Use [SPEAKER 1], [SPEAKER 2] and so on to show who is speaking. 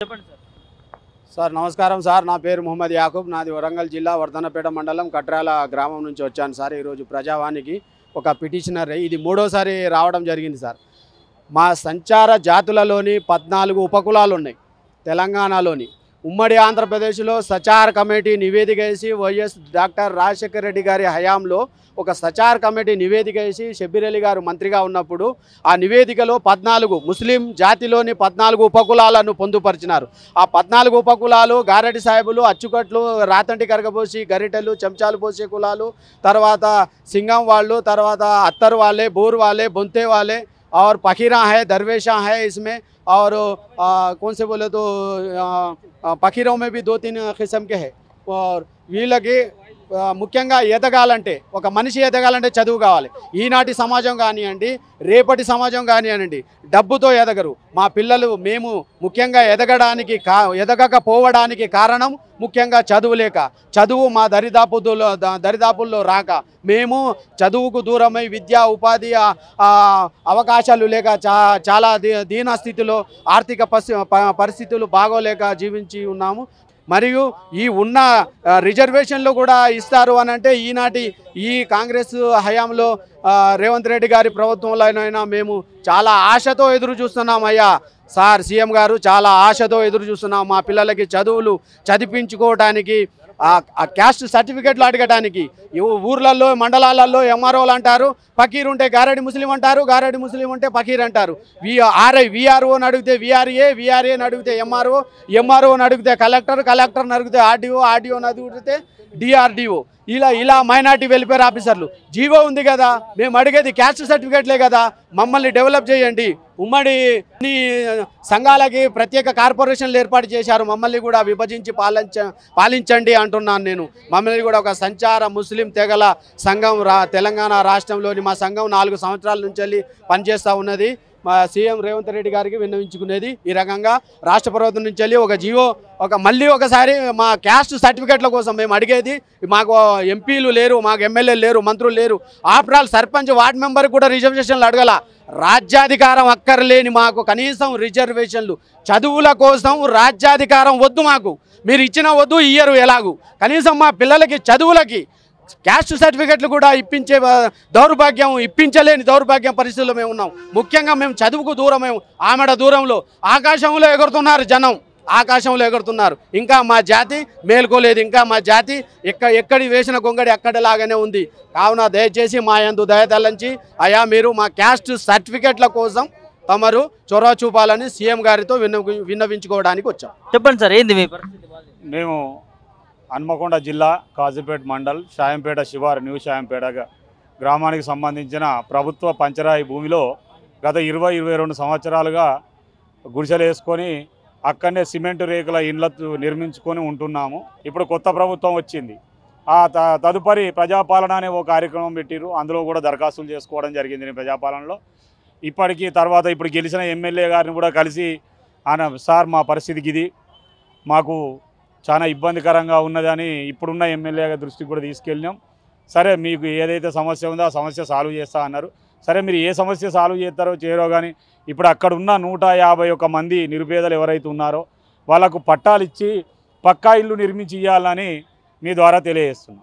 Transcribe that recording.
[SPEAKER 1] చెప్పండి sir.
[SPEAKER 2] Sir నమస్కారం sir. నా పేరు మొహమ్మద్ యాకూబ్. నాది వరంగల్ జిల్లా వర్ధన్నపేట మండలం కట్రాల గ్రామం నుంచి వచ్చాను సార్. ఈరోజు ప్రజావానికి ఒక పిటిషనర్ ఇది మూడోసారి రావడం జరిగింది సార్. మా సంచార జాతులలోని 14 ఉపకులాలు ఉన్నాయి తెలంగాణలోని. ఉమ్మడి ఆంధ్రప్రదేశ్లో సచార్ కమిటీ నివేదిక వేసి వైఎస్ డాక్టర్ రాజశేఖర రెడ్డి గారి హయాంలో ఒక సచార్ కమిటీ నివేదిక వేసి షబ్బీర్ అలీ గారు మంత్రిగా ఉన్నప్పుడు ఆ నివేదికలో 14 ముస్లిం జాతిలోని 14 ఉపకులాలను పొందుపరిచినారు. ఆ 14 ఉపకులాలు గారెడ్డి సాహెబులు, అచ్చుకట్లు, రాతంటి కరగబోసి, గరిటెలు, చెంచాలు పోసే కులాలు, తర్వాత సింగం వాళ్ళు, తర్వాత అత్తర్ వాళ్ళే, బోర్ వాళ్ళే, బొంతే వాళ్ళే और पखीरा है, दरवेशा है इसमें। और कौन से बोले तो పకీరోं में भी 2-3 किस्म के है। और వీళ్ళకి ముఖ్యంగా ఎదగాలంటే, ఒక మనిషి ఎదగాలంటే చదువు కావాలి. ఈనాటి సమాజం కానివ్వండి, రేపటి సమాజం కానివ్వండి, డబ్బుతో ఎదగరు. మా పిల్లలు మేము ముఖ్యంగా ఎదగకపోవడానికి కారణం ముఖ్యంగా చదువు లేక, చదువు మా దరిదాపుల్లో రాక, మేము చదువుకు దూరమై విద్యా ఉపాధి అవకాశాలు లేక చాలా దీన స్థితిలో, ఆర్థిక పరిస్థితులు బాగోలేక జీవించి ఉన్నాము. మరియు ఈ ఉన్న రిజర్వేషన్లు కూడా ఇస్తారు అని అంటే ఈనాటి ఈ కాంగ్రెస్ హయాంలో రేవంత్ రెడ్డి గారి ప్రభుత్వంలోనైనా మేము చాలా ఆశతో ఎదురు చూస్తున్నాం. అయ్యా సార్ సీఎం గారు, చాలా ఆశతో ఎదురు చూస్తున్నాం. మా పిల్లలకి చదువులు చదివించుకోవడానికి, ఆ క్యాస్ట్ సర్టిఫికెట్లు అడగడానికి. ఊర్లలో మండలాలలో ఎంఆర్ఓలు అంటారు, పకీర్ ఉంటే గారెడ్డి ముస్లిం అంటారు, గారెడ్డి ముస్లిం ఉంటే పకీర్ అంటారు. విఆర్ఓని అడిగితే విఆర్ఏని అడిగితే ఎంఆర్ఓని అడిగితే కలెక్టర్ని అడిగితే ఆర్డీఓని అడిగితే డిఆర్డిఓ. ఇలా మైనార్టీ వెల్ఫేర్ ఆఫీసర్లు. జీవో ఉంది కదా, మేము అడిగేది క్యాస్ట్ సర్టిఫికెట్లే కదా. మమ్మల్ని డెవలప్ చేయండి. ఉమ్మడి సంఘాలకి ప్రత్యేక కార్పొరేషన్లు ఏర్పాటు చేశారు. మమ్మల్ని కూడా విభజించి పాలించండి అంటున్నాను నేను. మమ్మల్ని కూడా ఒక సంచార ముస్లిం తెగల సంఘం తెలంగాణ రాష్ట్రంలోని మా సంఘం 4 సంవత్సరాల నుంచి వెళ్ళి పనిచేస్తూ ఉన్నది. మా సీఎం రేవంత్ రెడ్డి గారికి విన్నవించుకునేది ఈ రకంగా రాష్ట్ర ప్రభుత్వం నుంచి వెళ్ళి ఒక జీవో, మళ్ళీ ఒకసారి మా క్యాస్ట్ సర్టిఫికెట్ల కోసం మేము అడిగేది. మాకు ఎంపీలు లేరు, మాకు ఎమ్మెల్యేలు లేరు, మంత్రులు లేరు. ఆఫ్టర్ ఆల్ సర్పంచ్, వార్డు మెంబర్కి కూడా రిజర్వేషన్లు అడగల. రాజ్యాధికారం అక్కర్లేని మాకు కనీసం రిజర్వేషన్లు, చదువుల కోసం రాజ్యాధికారం వద్దు మాకు. మీరు ఇచ్చిన వద్దు, ఇయ్యరు ఎలాగూ. కనీసం మా పిల్లలకి చదువులకి క్యాస్ట్ సర్టిఫికెట్లు కూడా ఇప్పించలేని దౌర్భాగ్యం పరిస్థితుల్లో మేము ఉన్నాం. ముఖ్యంగా మేము చదువుకు దూరమే, ఆమెడ దూరంలో ఆకాశంలో ఎగురుతున్నారు జనం, ఆకాశంలో ఎగురుతున్నారు. ఇంకా మా జాతి మేల్కోలేదు. ఇంకా మా జాతి ఎక్కడి వేసిన గొంగడి అక్కడిలాగానే ఉంది. కావున దయచేసి మా యందు దయతలంచి అయా మీరు మా క్యాస్ట్ సర్టిఫికెట్ల కోసం తమరు చొరవ చూపాలని సీఎం గారితో విన్నవించుకోవడానికి వచ్చాం.
[SPEAKER 1] చెప్పండి సార్, ఏంది మీ పరిస్థితి?
[SPEAKER 3] మేము హన్మకొండ జిల్లా కాజీపేట మండల్ షాయంపేట శివారు న్యూ షాయంపేట గ్రామానికి సంబంధించిన ప్రభుత్వ పంచరాయి భూమిలో గత 20-22 సంవత్సరాలుగా గుడిసెలు వేసుకొని అక్కడనే సిమెంటు రేకుల ఇండ్ల నిర్మించుకొని ఉంటున్నాము. ఇప్పుడు కొత్త ప్రభుత్వం వచ్చింది. ఆ తదుపరి ప్రజాపాలన అనే ఒక కార్యక్రమం పెట్టిరు. అందులో కూడా దరఖాస్తులు చేసుకోవడం జరిగింది ప్రజాపాలనలో. ఇప్పటికీ తర్వాత ఇప్పుడు గెలిచిన ఎమ్మెల్యే గారిని కూడా కలిసి సార్ మా పరిస్థితికి ఇది, మాకు చాలా ఇబ్బందికరంగా ఉన్నదని ఇప్పుడున్న ఎమ్మెల్యే దృష్టికి కూడా తీసుకెళ్ళినాం. సరే మీకు ఏదైతే సమస్య ఉందో ఆ సమస్య సాల్వ్ చేస్తా అన్నారు. సరే మీరు ఏ సమస్య సాల్వ్ చేస్తారో చేయరో కానీ ఇప్పుడు అక్కడ ఉన్న 151 మంది నిరుపేదలు ఎవరైతే ఉన్నారో వాళ్ళకు పట్టాలు ఇచ్చి పక్కా ఇల్లు నిర్మించి ఇవ్వాలని మీ ద్వారా తెలియజేస్తున్నాం.